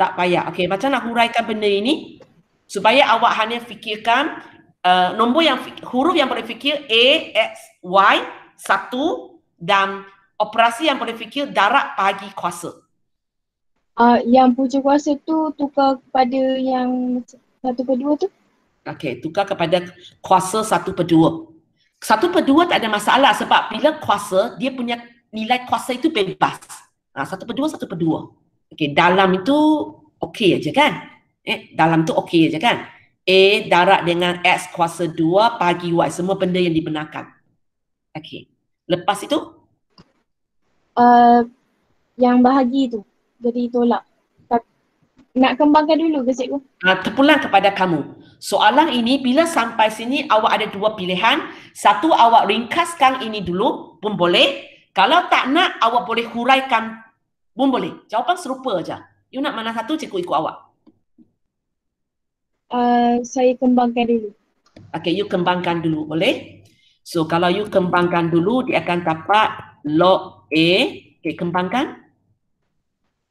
Tak payah. Okay, macam nak huraikan benda ini supaya awak hanya fikirkan huruf yang boleh fikir A, X, Y, 1 dan operasi yang boleh fikir darab bahagi kuasa. Yang punca kuasa tu tukar kepada yang 1/2 tu? Okey, tukar kepada kuasa 1/2. 1/2 tak ada masalah sebab bila kuasa, dia punya nilai kuasa itu bebas. 1/2, 1/2. Okey, dalam itu okey aja kan? Dalam tu okey aja kan? A darab dengan X kuasa 2 bagi Y. Semua benda yang dibenarkan. Okey. Lepas itu? Yang bahagi tu. Jadi tolak. Nak kembangkan dulu ke cikgu? Terpulang kepada kamu. Soalan ini bila sampai sini awak ada dua pilihan. Satu, awak ringkaskan ini dulu pun boleh. Kalau tak nak, awak boleh huraikan pun boleh. Jawapan serupa aja. You nak mana satu, cikgu ikut awak. Saya kembangkan dulu. Okay, you kembangkan dulu, boleh? So kalau you kembangkan dulu, dia akan dapat log A. Okay, kembangkan.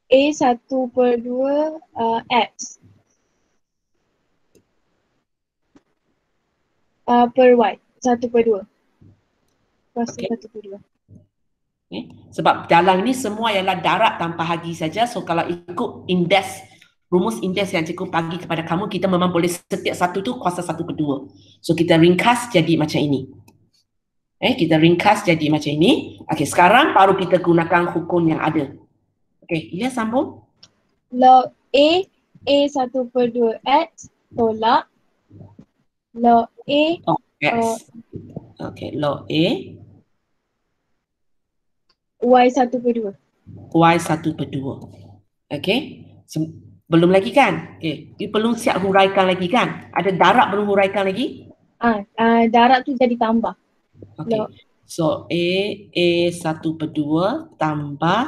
A 1/2 X per Y 1/2. Kuasa Okay. 1/2. Sebab dalam ini semua ialah darab tanpa bahagi saja. So kalau ikut indeks, rumus indeks yang cikgu bagi kepada kamu, kita memang boleh setiap satu tu kuasa 1/2. So kita ringkas jadi macam ini. Kita ringkas jadi macam ini. Okay, sekarang baru kita gunakan hukum yang ada. Okay, Ilya sambung. Log A 1/2 X tolak log A X. Okay, log A Y 1/2. Y 1/2. Okay. Belum lagi kan? Okay. You perlu siap huraikan lagi kan? Ada darab belum huraikan lagi? Darab tu jadi tambah. Okey. Log. So A 1/2 tambah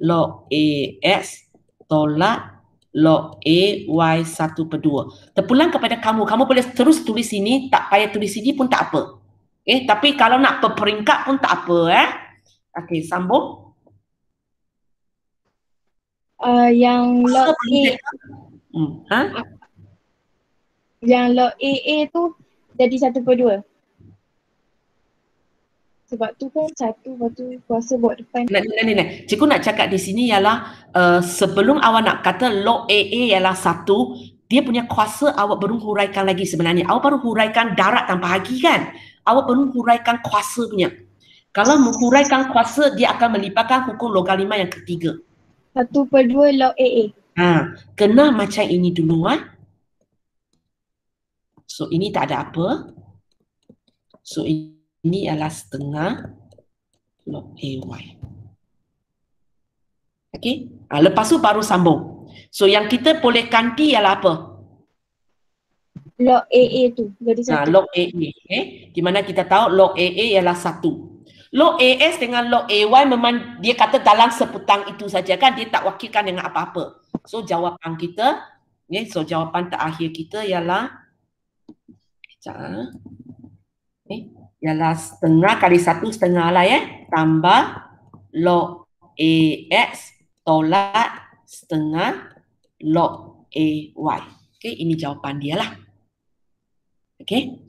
log AX tolak log AY 1/2. Terpulang kepada kamu. Kamu boleh terus tulis sini, tak payah tulis sini pun tak apa. Tapi kalau nak berperingkat pun tak apa Okey, sambung. Yang log A, yang log AA tu jadi 1/2. Sebab tu kan 1, lepas tu kuasa buat depan. Cikgu nak cakap di sini ialah sebelum awak nak kata log AA ialah 1, dia punya kuasa awak baru huraikan lagi sebenarnya. Awak baru huraikan darab dan bahagi kan? Awak baru huraikan kuasa punya. Kalau menghuraikan kuasa, dia akan melipatkan hukum logaritma yang ketiga. 1/2 log AA. Kena macam ini dulu So ini tak ada apa. So ini adalah setengah log AY. Okey. Lepas tu baru sambung. So yang kita boleh ganti ialah apa? Log AA tu jadi 1. Log AA. Di mana kita tahu log AA ialah 1. Log AS dengan log AY memang dia kata dalam seputang itu saja kan, dia tak wakilkan dengan apa-apa. So jawapan kita, jawapan terakhir kita ialah ialah setengah kali 1 setengah lah tambah log AX tolak setengah log AY. Okey, ini jawapan dia lah. Okey.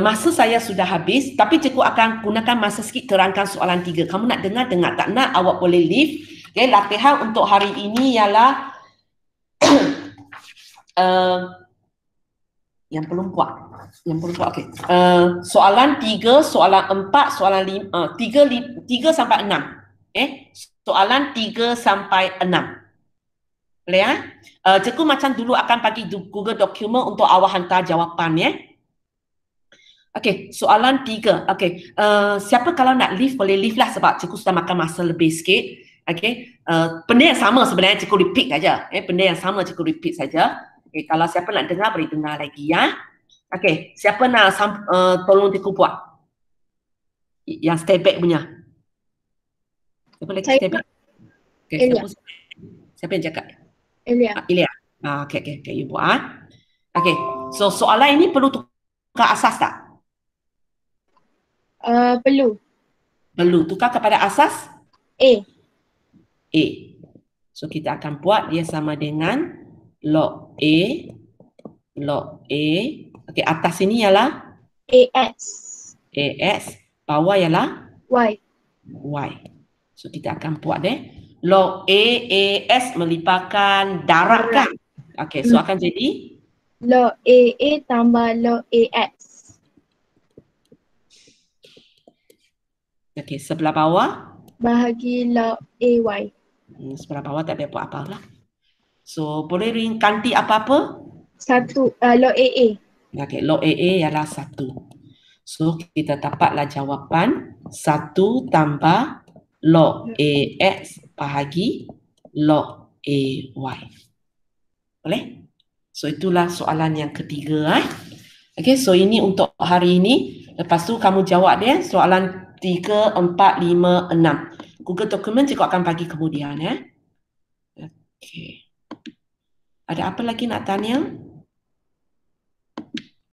Masa saya sudah habis, tapi cikgu akan gunakan masa sikit terangkan soalan 3. Kamu nak dengar, tak nak, awak boleh leave. Okay, latihan untuk hari ini ialah yang belum buat. Okey. Soalan 3, soalan 4, soalan 5, 3 sampai 6. Soalan 3 sampai 6. Boleh cikgu macam dulu akan bagi Google Document untuk awak hantar jawapan Okey, soalan 3. Okey, siapa kalau nak leave boleh leave lah sebab cikgu sudah makan masa lebih sikit. Okey, benda yang sama sebenarnya cikgu repeat saja. Benda yang sama cikgu repeat saja. Okey, kalau siapa nak dengar boleh dengar lagi Okey, siapa nak tolong cikgu buat? Yang stay back punya. Siapa lagi stay back? Okey, siapa yang cakap? Ilya. Okey, you buat Okey, so soalan ini perlu tukar asas tak? Perlu. Tukar kepada asas? A. So kita akan buat dia sama dengan log A. Okey, atas ini ialah AX. Bawah ialah Y. So kita akan buat log AS melipatkan darab kan? Okey, so akan jadi log AA tambah log AX. Okey, sebelah bawah bahagi log AY. Sebelah bawah tak ada apa-apa lah. So boleh ganti apa-apa? 1 log AA. Okey, log AA ialah 1. So kita dapatlah jawapan 1 tambah log AX bahagi log AY. Boleh? So itulah soalan yang ketiga Okey, so ini untuk hari ini. Lepas tu kamu jawab dia soalan 3, 4, 5, 6. Google Document cikgu akan bagi kemudian Okey. Ada apa lagi nak tanya?